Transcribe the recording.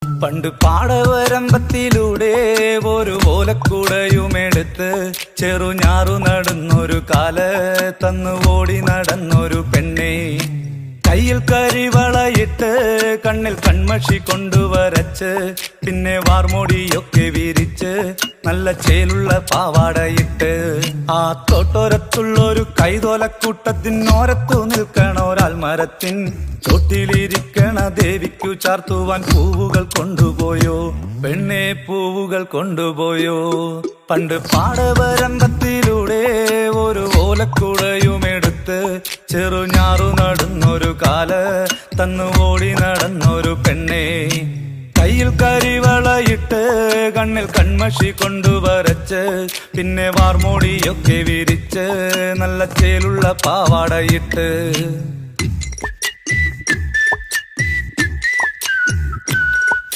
പണ്ട് പാടവരമ്പത്തിലൂടെ ഒരു ഓലക്കുടയുമെടുത്ത് ചെറുഞാറു നടന്നൊരു കാല് തന്നു ഓടി നടന്നൊരു പെണ്ണെ. കയ്യിൽ കരിവളയിട്ട് കണ്ണിൽ കൺമഷി കൊണ്ടുവരച്ച് പിന്നെ വാർമോടിയൊക്കെ വിരിച്ച് നല്ല ചേലുള്ള പാവാടയിട്ട് ആ തോട്ടോരത്തുള്ളൊരു കൈതോലക്കൂട്ടത്തിനോരത്തു നിൽക്കണൊരാൽമരത്തിൻ ചോട്ടിലിരിക്കണ ദേവിക്കു ചാർത്തുവാൻ പൂവുകൾ കൊണ്ടുപോയോ പെണ്ണെ, പൂവുകൾ കൊണ്ടുപോയോ. പണ്ട് പാടവരമ്പത്തിലൂടെ ഒരു ഓലക്കുടയുമെടുത്ത് ചെറുഞാറു നടന്നൊരു കാല് തന്നു ഓടി നടന്നൊരു പെണ്ണെ. കയ്യിൽ കരിവളയിട്ട് കണ്ണിൽ കൺമഷി കൊണ്ടുവരച്ച് പിന്നെ വാർമോടിയൊക്കെ വിരിച്ച് നല്ല ചേലുള്ള പാവാടയിട്ട്